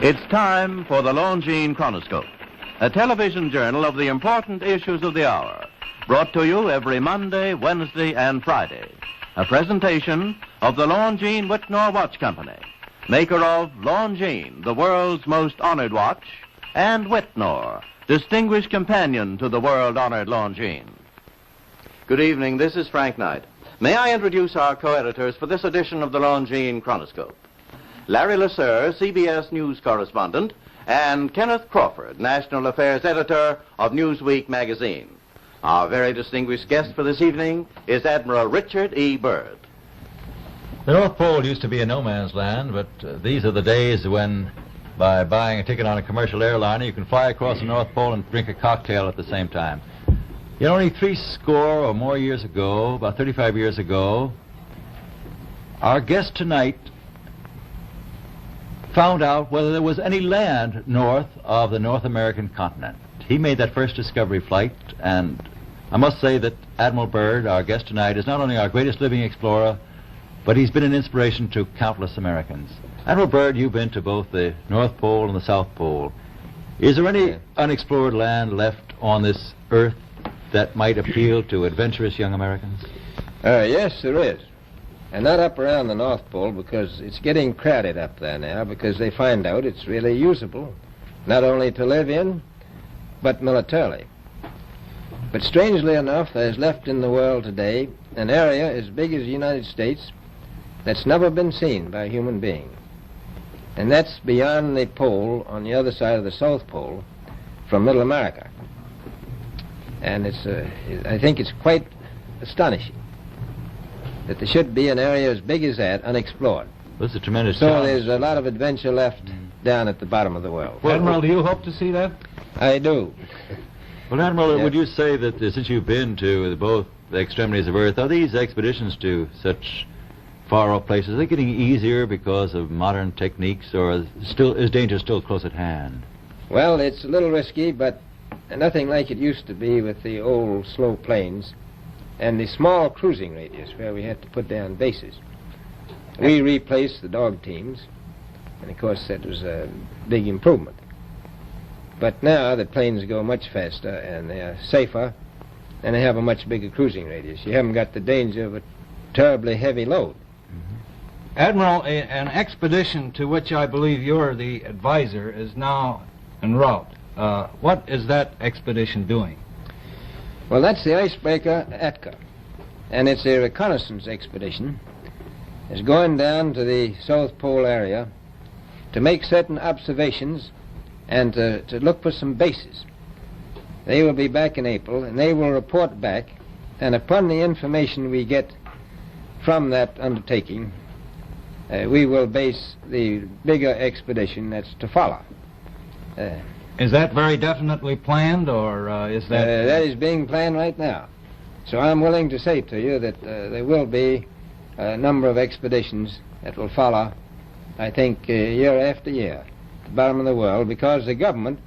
It's time for the Longines Chronoscope, a television journal of the important issues of the hour, brought to you every Monday, Wednesday, and Friday. A presentation of the Longines Whitnor Watch Company, maker of Longines, the world's most honored watch, and Whitnor, distinguished companion to the world-honored Longines. Good evening, this is Frank Knight. May I introduce our co-editors for this edition of the Longines Chronoscope? Larry Lasser, CBS News correspondent, and Kenneth Crawford, National Affairs Editor of Newsweek magazine. Our very distinguished guest for this evening is Admiral Richard E. Byrd. The North Pole used to be a no-man's land, but these are the days when, by buying a ticket on a commercial airliner, you can fly across the North Pole and drink a cocktail at the same time. Yet only 60 or more years ago, about 35 years ago, our guest tonight found out whether there was any land north of the North American continent. He made that first discovery flight, and I must say that Admiral Byrd, our guest tonight, is not only our greatest living explorer, but he's been an inspiration to countless Americans. Admiral Byrd, you've been to both the North Pole and the South Pole. Is there any unexplored land left on this earth that might appeal to adventurous young Americans? Yes, there is. And not up around the North Pole, because it's getting crowded up there now, because they find out it's really usable, not only to live in, but militarily. But strangely enough, there's left in the world today an area as big as the United States that's never been seen by a human being. And that's beyond the pole, on the other side of the South Pole, from Middle America. And I think it's quite astonishing that there should be an area as big as that unexplored. That's a tremendous So challenge. there's a lot of adventure left down at the bottom of the world. Well, Admiral, do you hope to see that? I do. Well, Admiral, Yes. would you say that since you've been to both the extremities of Earth, are these expeditions to such far-off places, are they getting easier because of modern techniques, or is danger still close at hand? Well, it's a little risky, but nothing like it used to be with the old slow planes and the small cruising radius where we had to put down bases. We replaced the dog teams, and of course that was a big improvement. But now the planes go much faster and they are safer, and they have a much bigger cruising radius. You haven't got the danger of a terribly heavy load. Admiral, an expedition to which I believe you're the advisor is now en route. What is that expedition doing? Well, that's the icebreaker Atka, and it's a reconnaissance expedition. It's going down to the South Pole area to make certain observations and to look for some bases. They will be back in April, and they will report back, and upon the information we get from that undertaking, we will base the bigger expedition that's to follow. Is that very definitely planned, or is that... That is being planned right now. So I'm willing to say to you that there will be a number of expeditions that will follow, I think, year after year, at the bottom of the world, because the government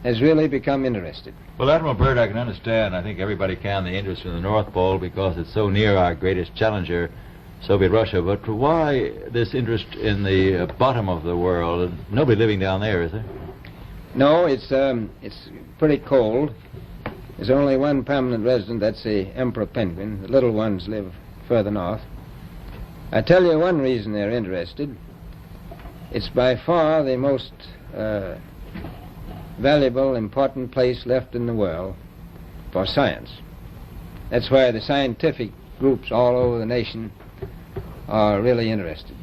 has really become interested. Well, Admiral Byrd, I can understand, I think everybody can, the interest in the North Pole because it's so near our greatest challenger, Soviet Russia. But why this interest in the bottom of the world? Nobody living down there, is there? No, it's pretty cold. There's only one permanent resident, that's the emperor penguin. The little ones live further north. I tell you one reason they're interested. It's by far the most valuable, important place left in the world for science. That's why the scientific groups all over the nation are really interested.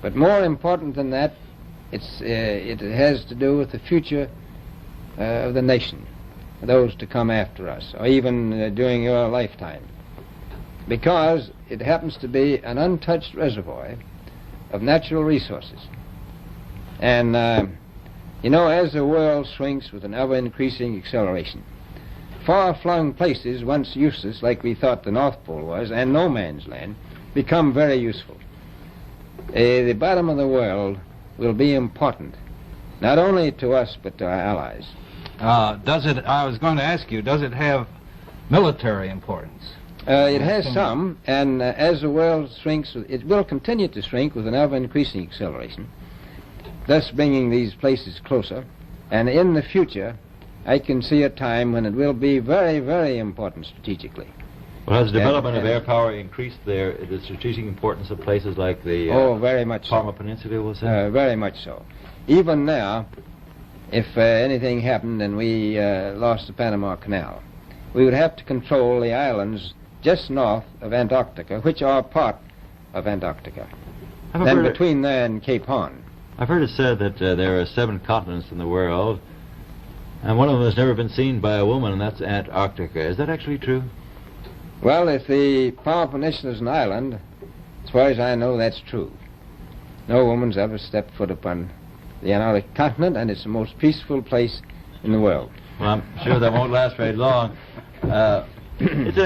But more important than that, it has to do with the future of the nation, those to come after us, or even during your lifetime, because it happens to be an untouched reservoir of natural resources. And, you know, as the world shrinks with an ever-increasing acceleration, far-flung places, once useless, like we thought the North Pole was, and no man's land, become very useful. The bottom of the world will be important, not only to us, but to our allies. I was going to ask you, does it have military importance? It has some, and as the world shrinks, it will continue to shrink with an ever-increasing acceleration. thus bringing these places closer. And in the future, I can see a time when it will be very, very important strategically. Well, has the development of air power increased the strategic importance of places like the very much Parma so. Peninsula, was it? Very much so. Even now, if anything happened and we lost the Panama Canal, we would have to control the islands just north of Antarctica, which are part of Antarctica, then between there and Cape Horn. I've heard it said that there are 7 continents in the world, and one of them has never been seen by a woman, and that's Antarctica. Is that actually true? Well, if the Palm Peninsula is an island, as far as I know, that's true. No woman's ever stepped foot upon the Antarctic continent, and it's the most peaceful place in the world. Well, I'm sure that won't last very long. I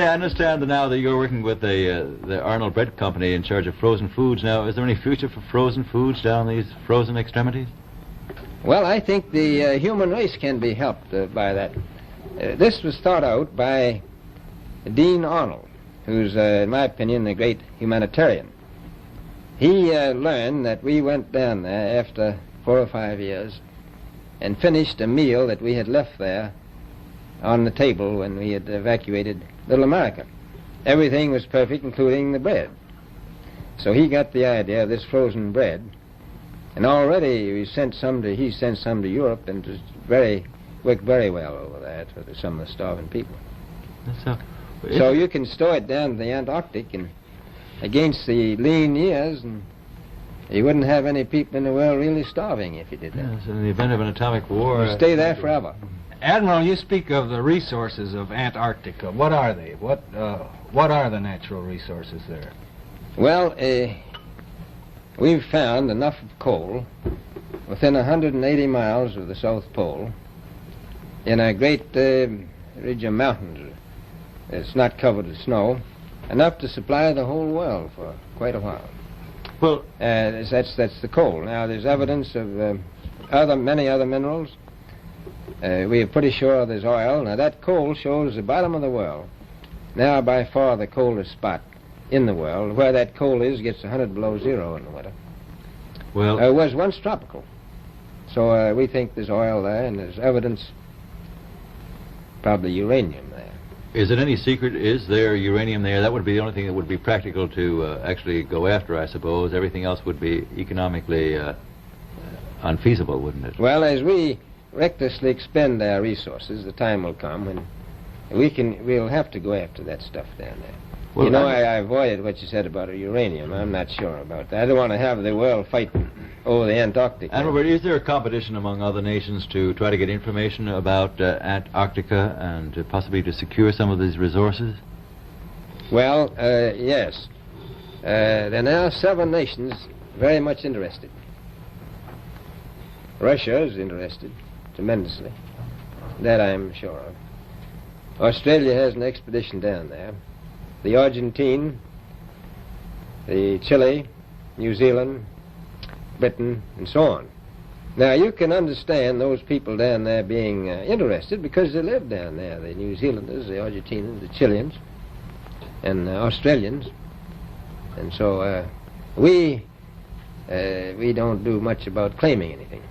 understand that now that you're working with the Arnold Bread Company in charge of frozen foods. Now, is there any future for frozen foods down these frozen extremities? Well, I think the human race can be helped by that. This was thought out by Dean Arnold, who's, in my opinion, a great humanitarian. He learned that we went down there after 4 or 5 years and finished a meal that we had left there on the table when we had evacuated Little America. Everything was perfect, including the bread. So he got the idea of this frozen bread, and already he sent some to Europe, and it worked very well over there for some of the starving people. So you can store it down to the Antarctic, and against the lean years, and you wouldn't have any people in the world really starving if you did that. Yes, in the event of an atomic war... You'd stay there forever. Admiral, you speak of the resources of Antarctica. What are they? What are the natural resources there? Well, we've found enough of coal within 180 miles of the South Pole in a great ridge of mountains. It's not covered with snow, enough to supply the whole world for quite a while. Well, that's the coal. Now, there's evidence of many other minerals. We are pretty sure there's oil. Now, that coal shows the bottom of the world. Now, by far the coldest spot in the world. Where that coal is gets 100 below zero in the winter. Well, it was once tropical. So we think there's oil there, and there's evidence, probably uranium there. Is it any secret? Is there uranium there? That would be the only thing that would be practical to actually go after, I suppose. Everything else would be economically unfeasible, wouldn't it? Well, as we recklessly expend our resources, the time will come when we'll have to go after that stuff down there. Well, you know, I avoided what you said about uranium. I'm not sure about that. I don't want to have the world fighting over the Antarctic. Admiral Byrd, is there a competition among other nations to try to get information about Antarctica and possibly to secure some of these resources? Well, yes. There are now 7 nations very much interested. Russia is interested tremendously. That I'm sure of. Australia has an expedition down there. The Argentine, the Chile, New Zealand, Britain, and so on. Now, you can understand those people down there being interested because they live down there, the New Zealanders, the Argentinians, the Chileans, and Australians. And so we don't do much about claiming anything.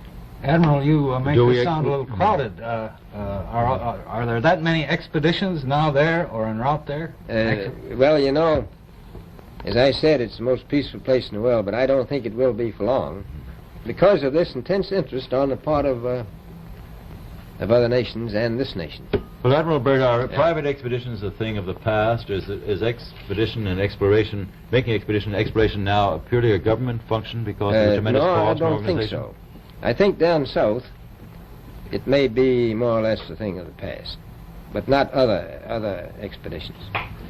Admiral, you make this sound a little crowded. Are there that many expeditions now there or en route there? Well, you know, as I said, it's the most peaceful place in the world, but I don't think it will be for long because of this intense interest on the part of other nations and this nation. Well, Admiral Byrd, are private expeditions a thing of the past? Is expedition and exploration, making expedition and exploration now purely a government function because of the tremendous cost and organization? No, I don't think so. I think down south it may be more or less a thing of the past, but not other expeditions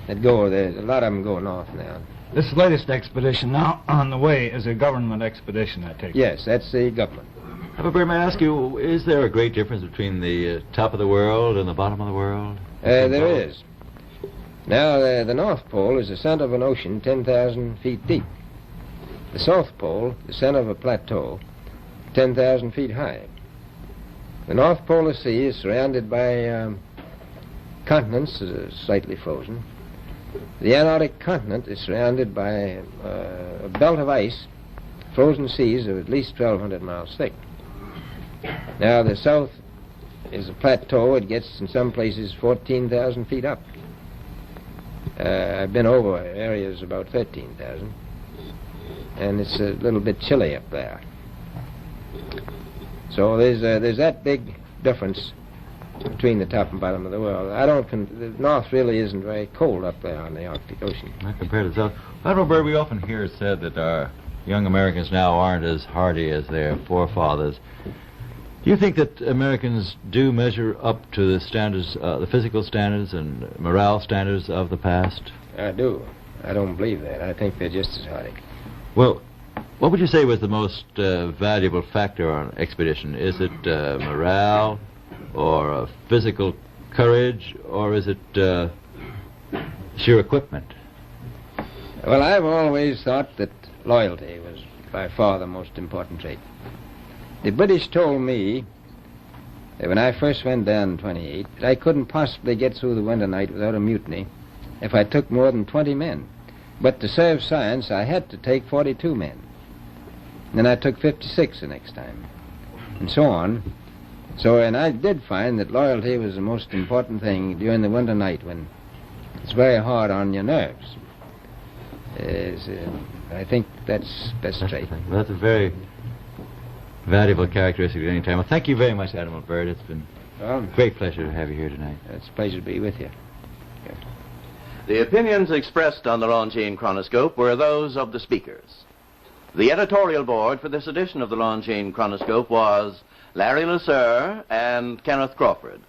that go. There's a lot of them go north now. This latest expedition now on the way is a government expedition, I take it. Yes, that's the government. Admiral Byrd, may I ask you, is there a great difference between the top of the world and the bottom of the world? There is. Now, the North Pole is the center of an ocean 10,000 feet deep. The South Pole, the center of a plateau, 10,000 feet high. The North Polar Sea is surrounded by continents slightly frozen. The Antarctic continent is surrounded by a belt of ice frozen seas of at least 1,200 miles thick. Now, the south is a plateau. It gets, in some places, 14,000 feet up. I've been over areas about 13,000, and it's a little bit chilly up there. So there's that big difference between the top and bottom of the world. The north really isn't very cold up there on the Arctic Ocean. Not compared to the south. Admiral Byrd, we often hear it said that our young Americans now aren't as hardy as their forefathers. Do you think that Americans do measure up to the standards, the physical standards and morale standards of the past? I do. I don't believe that. I think they're just as hardy. Well, what would you say was the most valuable factor on an expedition? Is it morale, or physical courage, or is it sheer equipment? Well, I've always thought that loyalty was by far the most important trait. The British told me that when I first went down in 28, that I couldn't possibly get through the winter night without a mutiny if I took more than 20 men. But to serve science, I had to take 42 men. Then I took 56 the next time, and so on. And I did find that loyalty was the most important thing during the winter night when it's very hard on your nerves. I think that's best trait. Well, that's a very valuable characteristic at any time. Well, thank you very much, Admiral Byrd. It's been a great pleasure to have you here tonight. It's a pleasure to be with you. Yes. The opinions expressed on the Longines Chronoscope were those of the speakers. The editorial board for this edition of the Longines Chronoscope was Larry Lasser and Kenneth Crawford.